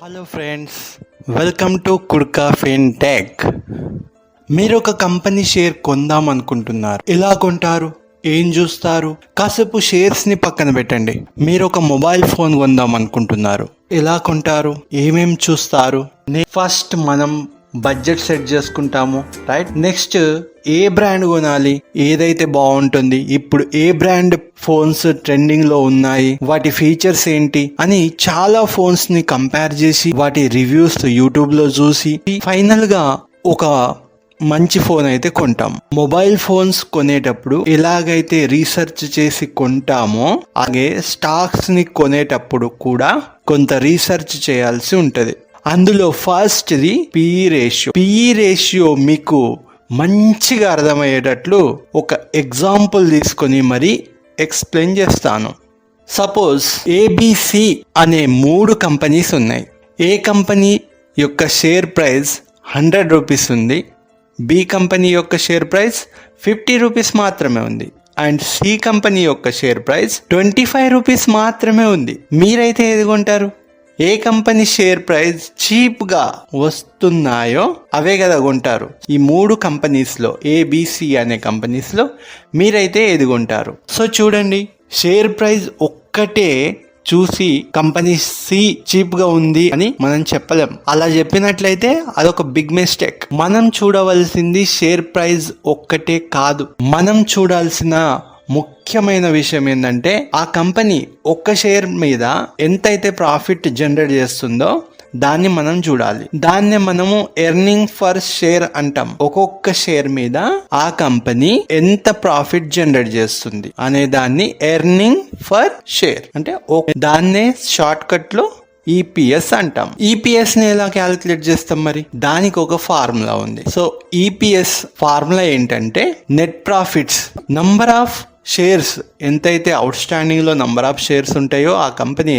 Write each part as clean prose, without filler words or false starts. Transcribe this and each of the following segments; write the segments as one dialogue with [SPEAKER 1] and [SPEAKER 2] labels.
[SPEAKER 1] Hello friends, welcome to కుడ్కా fintech. మీరు ఒక కంపెనీ షేర్ కొందాం అనుకుంటున్నారు. ఎలా కొంటారు, ఏం చూస్తారు? కాసేపు షేర్స్ని పక్కన పెట్టండి. మీరు ఒక మొబైల్ ఫోన్ కొందాం అనుకుంటున్నారు. ఎలా కొంటారు, ఏమేం చూస్తారు? ఫస్ట్ మనం బడ్జెట్ సెట్ చేసుకుంటాము, రైట్? నెక్స్ట్ ఏ బ్రాండ్ కొనాలి, ఏదైతే బాగుంటుంది, ఇప్పుడు ఏ బ్రాండ్ ఫోన్స్ ట్రెండింగ్ లో ఉన్నాయి, వాటి ఫీచర్స్ ఏంటి అని చాలా ఫోన్స్ ని కంపేర్ చేసి వాటి రివ్యూస్ యూట్యూబ్ లో చూసి ఫైనల్ గా ఒక మంచి ఫోన్ అయితే కొంటాం. మొబైల్ ఫోన్స్ కొనేటప్పుడు ఎలాగైతే రీసెర్చ్ చేసి కొంటామో అలాగే స్టాక్స్ ని కొనేటప్పుడు కూడా కొంత రీసెర్చ్ చేయాల్సి ఉంటది. అందులో ఫస్ట్ది పిఈ రేషియో. పిఈ రేషియో మీకు మంచిగా అర్థమయ్యేటట్లు ఒక ఎగ్జాంపుల్ తీసుకొని మరి ఎక్స్ప్లెయిన్ చేస్తాను. సపోజ్ ఏబిసి అనే 3 కంపెనీస్ ఉన్నాయి. ఏ కంపెనీ యొక్క షేర్ ప్రైస్ 100 రూపీస్ ఉంది, బి కంపెనీ యొక్క షేర్ ప్రైస్ 50 రూపీస్ మాత్రమే ఉంది, అండ్ సి కంపెనీ యొక్క షేర్ ప్రైస్ 25 రూపీస్ మాత్రమే ఉంది. మీరైతే ఏది కొంటారు? ఏ కంపెనీ షేర్ ప్రైస్ చీప్గా వస్తున్నాయో అవే కదా కొంటారు. ఈ 3 కంపెనీస్లో ఏబిసి అనే కంపెనీస్లో మీరైతే ఏది కొంటారు? సో చూడండి, షేర్ ప్రైస్ ఒక్కటే చూసి కంపెనీ సి చీప్గా ఉంది అని మనం చెప్పలేం. అలా చెప్పినట్లయితే అదొక బిగ్ మిస్టేక్. మనం చూడవలసింది షేర్ ప్రైస్ ఒక్కటే కాదు. మనం చూడాల్సిన ముఖ్యమైన విషయం ఏంటంటే ఆ కంపెనీ ఒక్క షేర్ మీద ఎంతైతే ప్రాఫిట్ జనరేట్ చేస్తుందో దాన్ని మనం చూడాలి. దాన్నే మనము ఎర్నింగ్ ఫర్ షేర్ అంటాం. ఒక్కొక్క షేర్ మీద ఆ కంపెనీ ఎంత ప్రాఫిట్ జనరేట్ చేస్తుంది అనే దాన్ని ఎర్నింగ్ ఫర్ షేర్ అంటే దాన్నే షార్ట్ కట్ లో ఈపీఎస్ అంటాం. ఈపీఎస్ ని ఎలా క్యాలిక్యులేట్ చేస్తాం? మరి దానికి ఒక ఫార్ములా ఉంది. సో ఈపీఎస్ ఫార్ములా ఏంటంటే net profits, number of shares, ఎంతైతే అవుట్ స్టాండింగ్ లో నంబర్ ఆఫ్ షేర్స్ ఉంటాయో ఆ కంపెనీ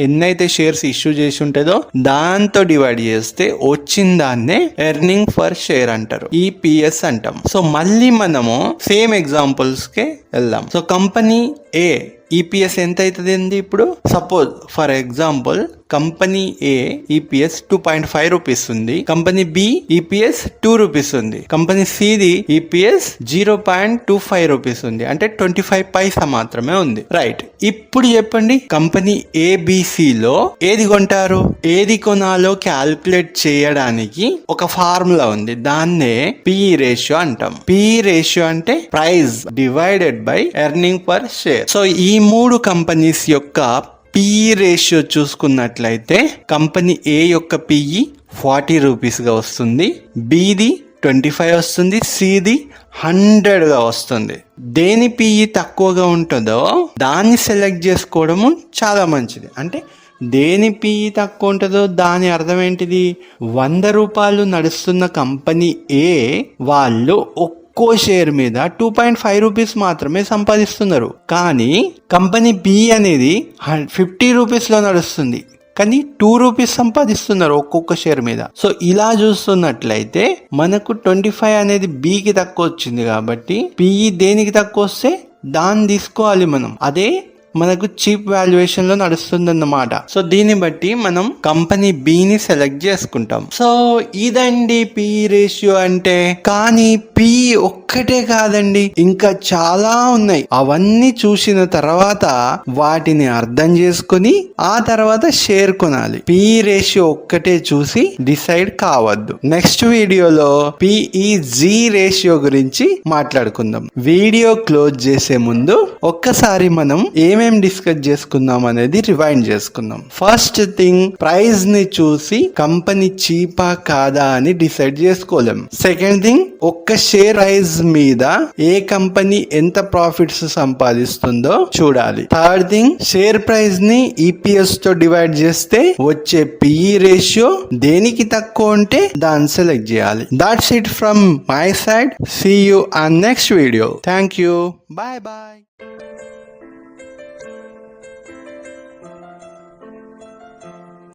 [SPEAKER 1] ఎన్నైతే షేర్స్ ఇష్యూ చేసి ఉంటుందో దాంతో డివైడ్ చేస్తే వచ్చిన దాన్నే ఎర్నింగ్ ఫర్ షేర్ అంటారు, ఈపీఎస్ అంటాం. సో మళ్ళీ మనము సేమ్ ఎగ్జాంపుల్స్ కే వెళ్దాం. సో కంపెనీ ఏ ఈపీఎస్ ఎంత అవుతుంది? ఇప్పుడు suppose for example company A EPS 2.5 rupees ఉంది, కంపెనీ బి ఈపీఎస్ 2 రూపీస్ ఉంది, కంపెనీ సిది ఈపీఎస్ 0.25 రూపీస్ ఉంది, అంటే 25 పైసా మాత్రమే ఉంది, రైట్? ఇప్పుడు చెప్పండి, కంపెనీ ఏబిసిలో ఏది కొంటారు? ఏది కొనాలో క్యాల్కులేట్ చేయడానికి ఒక ఫార్ములా ఉంది. దాన్నే పిఈ రేషియో అంటాం. పిఈ రేషియో అంటే price divided by earning per share. So ఈ 3 కంపెనీస్ యొక్క పిఈ రేషియో చూసుకున్నట్లయితే కంపెనీ ఏ యొక్క పిఈ 40 రూపీస్గా వస్తుంది, బిది 25 వస్తుంది, సిది 100గా వస్తుంది. దేని పిఈ తక్కువగా ఉంటుందో దాన్ని సెలెక్ట్ చేసుకోవడము చాలా మంచిది. అంటే దేని పిఈ తక్కువ ఉంటుందో దాని అర్థం ఏంటిది? 100 రూపాయలు నడుస్తున్న కంపెనీ ఏ వాళ్ళు ఒక్కో షేర్ మీద 2.5 రూపీస్ మాత్రమే సంపాదిస్తున్నారు. కానీ కంపెనీ బి అనేది 50 రూపీస్ లో నడుస్తుంది, కానీ 2 రూపీస్ సంపాదిస్తున్నారు ఒక్కొక్క షేర్ మీద. సో ఇలా చూస్తున్నట్లయితే మనకు 25 అనేది బికి తక్కువ వచ్చింది కాబట్టి పిఈ దేనికి తక్కువ వస్తే దాన్ని తీసుకోవాలి మనం. అదే మనకు చీప్ వాల్యుయేషన్ లో నడుస్తుందన్నమాట. సో దీన్ని బట్టి మనం కంపెనీ బిని సెలెక్ట్ చేసుకుంటాం. సో ఇదండి పిఈ రేషియో అంటే. కానీ పిఈ ఒక్కటే కాదండి, ఇంకా చాలా ఉన్నాయి. అవన్నీ చూసిన తర్వాత వాటిని అర్థం చేసుకుని ఆ తర్వాత షేర్ కొనాలి. పిఈ రేషియో ఒక్కటే చూసి డిసైడ్ కావద్దు. నెక్స్ట్ వీడియోలో పిఈజీ రేషియో గురించి మాట్లాడుకుందాం. వీడియో క్లోజ్ చేసే ముందు ఒక్కసారి మనం ఏమేం డిస్కస్ చేసుకుందాం అనేది రివైండ్ చేసుకుందాం. ఫస్ట్ థింగ్, ప్రైస్ ని చూసి కంపెనీ చీపా కాదా అని డిసైడ్ చేసుకోలేం. సెకండ్ థింగ్, ఒక్క షేర్ ప్రైస్ మీద ఏ కంపెనీ ఎంత ప్రాఫిట్స్ సంపాదిస్తుందో చూడాలి. థర్డ్ థింగ్, షేర్ ప్రైస్ ని ఈపీఎస్ తో డివైడ్ చేస్తే వచ్చే పిఈ రేషియో దేనికి తక్కువ ఉంటే దాన్ని సెలెక్ట్ చేయాలి. That's it from my side. See you on next video. Thank you. Bye bye.